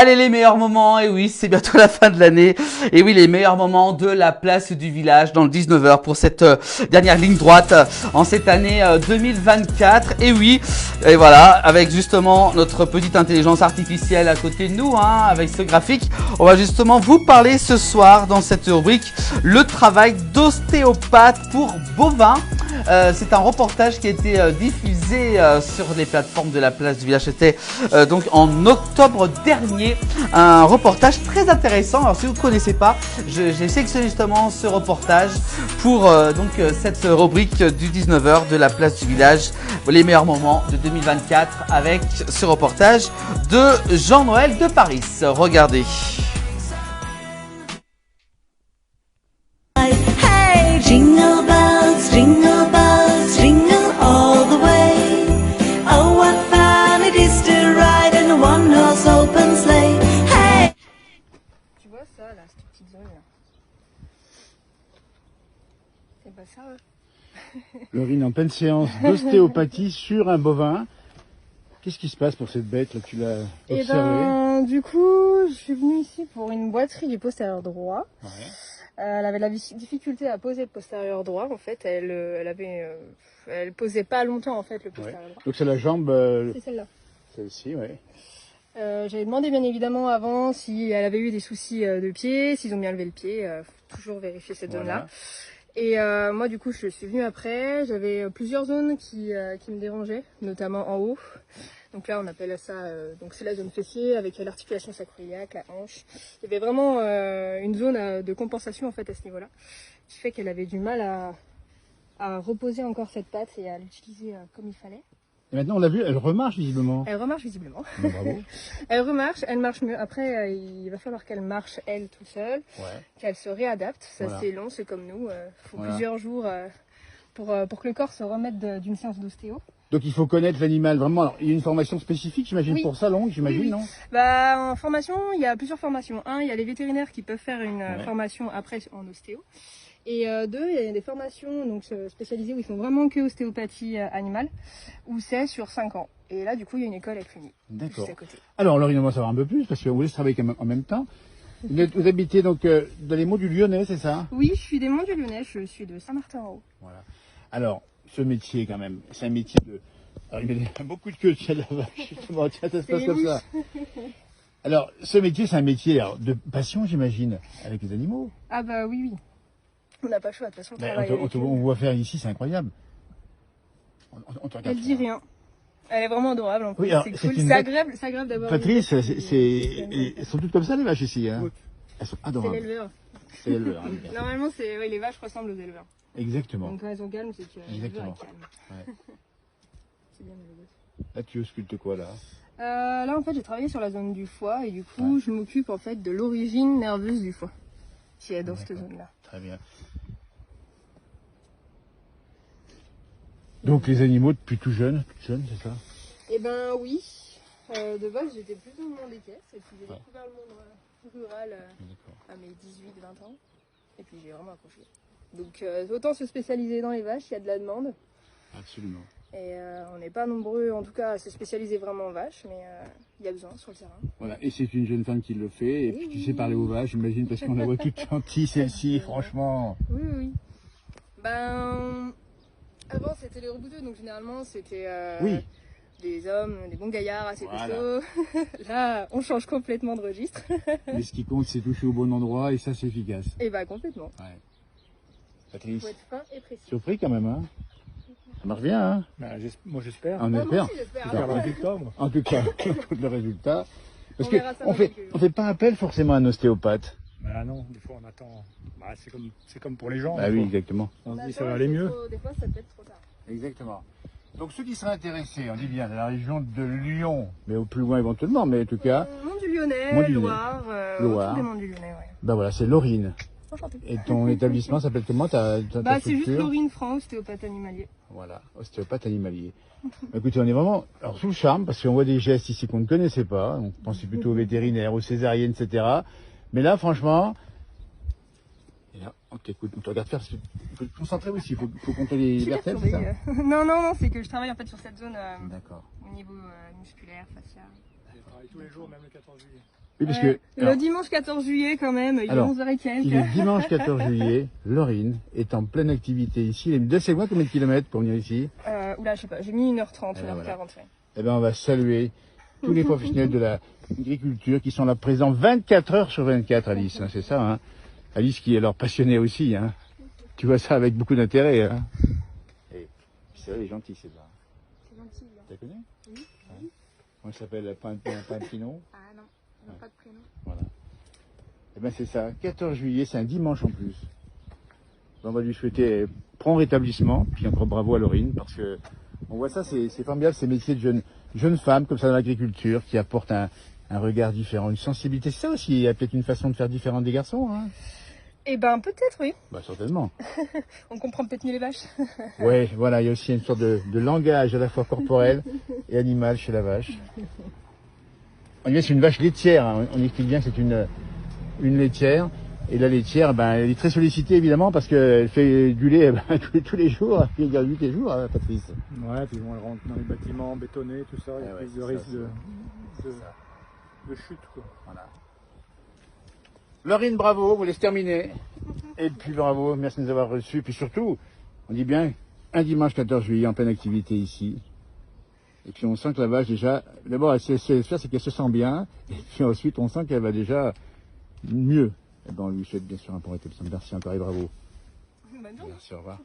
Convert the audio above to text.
Allez, les meilleurs moments, et oui, c'est bientôt la fin de l'année. Et oui, les meilleurs moments de la place du village dans le 19h pour cette dernière ligne droite en cette année 2024. Et oui, et voilà, avec justement notre petite intelligence artificielle à côté de nous, hein, avec ce graphique, on va justement vous parler ce soir dans cette rubrique le travail d'ostéopathe pour bovins. C'est un reportage qui a été diffusé sur les plateformes de la place du village. C'était donc en octobre dernier. Un reportage très intéressant. Alors si vous ne connaissez pas, j'ai sélectionné justement ce reportage pour cette rubrique du 19h de la place du village. Les meilleurs moments de 2024 avec ce reportage de Jean-Noël de Paris. Regardez. Hey, jingle bells, jingle all the way. Oh, what fun it is to ride in a one-horse open sleigh. Hey. Tu vois ça là, cette petite zone là. C'est pas ça. Laurine, en pleine séance d'ostéopathie sur un bovin. Qu'est-ce qui se passe pour cette bête là? Tu l'as Et observée? du coup, je suis venue ici pour une boiterie du postérieur droit. Ouais. Elle avait de la difficulté à poser le postérieur droit. En fait, elle posait pas longtemps en fait le postérieur droit. Donc c'est la jambe, C'est celle-là. celle-ci, ouais. J'avais demandé bien évidemment avant si elle avait eu des soucis de pied, s'ils ont bien levé le pied. Faut toujours vérifier cette zone-là. Et moi du coup je suis venue après, j'avais plusieurs zones qui me dérangeaient, notamment en haut. Donc là on appelle ça, donc c'est la zone fessier avec l'articulation sacro-iliaque, la hanche. Il y avait vraiment une zone de compensation en fait à ce niveau-là, qui fait qu'elle avait du mal à reposer encore cette patte et à l'utiliser comme il fallait. Et maintenant on l'a vu, elle remarche visiblement. Elle remarche visiblement. Bon, bravo. Elle marche mieux. Après, il va falloir qu'elle marche elle toute seule, qu'elle se réadapte. Ça c'est long, c'est comme nous. Il faut plusieurs jours pour que le corps se remette d'une séance d'ostéo. Donc il faut connaître l'animal vraiment. Alors, il y a une formation spécifique, j'imagine, pour ça, longue, j'imagine, non? Bah, en formation, il y a plusieurs formations. Il y a les vétérinaires qui peuvent faire une formation après en ostéo. Et deux, il y a des formations donc spécialisées où ils font vraiment que ostéopathie animale, où c'est sur 5 ans. Et là, du coup, il y a une école à Cluny. D'accord. Juste à côté. Alors, Laurine, on va savoir un peu plus, parce qu'on vous laisse travailler en même temps. Vous habitez donc dans les Monts du Lyonnais, c'est ça? Oui, je suis des Monts du Lyonnais, je suis de Saint-Martin-en-Haut. Voilà. Alors, ce métier, quand même, c'est un métier de... Alors, il y a beaucoup de queue, tiens, la vache, justement, tiens, ça se passe comme ça. Alors, ce métier, c'est un métier de passion, j'imagine, avec les animaux. Ah bah oui. On n'a pas le choix, de toute façon, on travaille On voit faire ici, c'est incroyable. On te regarde. Elle dit rien. Elle est vraiment adorable en plus. Oui, alors, c'est cool, une c'est agréable d'avoir. Patrice, elles sont toutes comme ça les vaches ici, hein. Elles sont adorables. C'est l'éleveur. C'est l'éleveur. Hein, Normalement, les vaches ressemblent aux éleveurs. Exactement. Donc quand elles sont calmes, c'est que l'éleveur est calme. Ouais. C'est bien le Là, tu auscultes quoi là? Là, en fait, j'ai travaillé sur la zone du foie et du coup, je m'occupe en fait de l'origine nerveuse du foie, qui est dans cette zone-là. Très bien. Donc les animaux depuis tout jeune, c'est ça? Eh ben oui. De base, j'étais plutôt au monde des caisses et puis j'ai découvert le monde rural à mes 18-20 ans. Et puis j'ai vraiment accroché. Donc autant se spécialiser dans les vaches, il y a de la demande. Absolument. Et on n'est pas nombreux en tout cas à se spécialiser vraiment en vaches, mais il y a besoin sur le terrain. Voilà, et c'est une jeune femme qui le fait, et puis tu sais parler aux vaches, j'imagine, parce qu'on la voit toute gentille celle-ci, franchement. Oui. Ben, avant c'était les rebouteux, donc généralement c'était des hommes, des bons gaillards assez costauds. Là, on change complètement de registre. Mais ce qui compte, c'est toucher au bon endroit, et ça c'est efficace. Et bah complètement. Ouais. Patrice, Faut être fin et précis. surpris quand même, hein? Ça marche bien, hein? Moi j'espère. On espère. Moi aussi, j'espère. Faire le résultat, moi. En tout cas, le résultat. Parce On verra ça qu'on dans fait, quelques jours. on fait pas appel forcément à un ostéopathe. Bah non, des fois on attend. Bah, c'est comme pour les gens. Ah des oui, fois. exactement. On se dit ça va aller mieux. Des fois, ça peut être trop tard. Exactement. Donc ceux qui seraient intéressés, on dit bien, de la région de Lyon, mais au plus loin éventuellement, mais en tout cas, Mont du Lyonnais, Mont du Loire, Loire. tous les Monts du Lyonnais, ouais. ben voilà, c'est Laurine. Enchanté. Et ton établissement s'appelle comment, ta Bah c'est juste structure? Laurine France, ostéopathe animalier. Voilà, ostéopathe animalier. Écoutez, on est vraiment alors, sous le charme, parce qu'on voit des gestes ici qu'on ne connaissait pas. On pensait plutôt aux vétérinaires, aux césariennes, etc. Mais là, franchement, et là, on t'écoute, on te regarde faire, parce qu'il faut te concentrer aussi, il faut compter les vertèbres, c'est ça? Non, c'est que je travaille en fait sur cette zone D'accord. au niveau musculaire, facial. travaille tous les jours, même le 14 juillet. Oui, parce Ouais, que, alors, le dimanche 14 juillet quand même, il est Alors, 11h et quelques. il est dimanche 14 juillet, Laurine est en pleine activité ici. De c'est loin combien de kilomètres pour venir ici? Oula, je sais pas, j'ai mis 1h30, Ah, 1h40. voilà. Ouais. Eh bien, on va saluer tous les professionnels de l'agriculture qui sont là présents 24 heures sur 24, Alice. Hein, c'est ça, hein. Alice qui est alors passionnée aussi. Hein. Tu vois ça avec beaucoup d'intérêt. Hein. Et c'est vrai, il est gentil, c'est ça. C'est gentil. Hein. Tu la connais? Oui. Ouais. Comment il s'appelle? Pintino? Ah non, il n'a pas de prénom. Voilà. Eh bien, c'est ça. 14 juillet, c'est un dimanche en plus. On va lui souhaiter prompt rétablissement. Puis encore bravo à Laurine, parce que on voit ça, c'est formidable, ces métiers de jeunes femmes, comme ça, dans l'agriculture, qui apportent un regard différent, une sensibilité. C'est ça aussi, il y a peut-être une façon de faire différente des garçons, hein? Eh ben, peut-être, oui. Bah, certainement. On comprend peut-être mieux les vaches. Ouais, voilà, il y a aussi une sorte de langage à la fois corporel et animal chez la vache. On dit que c'est une vache laitière, hein. On explique bien que c'est une laitière. Et la laitière, ben, elle est très sollicitée évidemment parce qu'elle fait du lait tous les jours, il y a 8 les jours, hein, Patrice. Ouais, puis bon, elle rentre dans les bâtiments bétonnés, tout ça, il y a Ah ouais, plus de c'est risque ça, de chute, quoi. Voilà. Laurine, bravo, vous laissez terminer. Et puis bravo, merci de nous avoir reçus. Puis surtout, on dit bien, un dimanche 14 juillet en pleine activité ici. Et puis on sent que la vache déjà, d'abord elle sait faire, c'est qu'elle se sent bien. Et puis ensuite on sent qu'elle va déjà mieux. Et ben on lui souhaite bien sûr un bon rétablissement. Merci encore et bravo. Bonne journée. Merci, au revoir.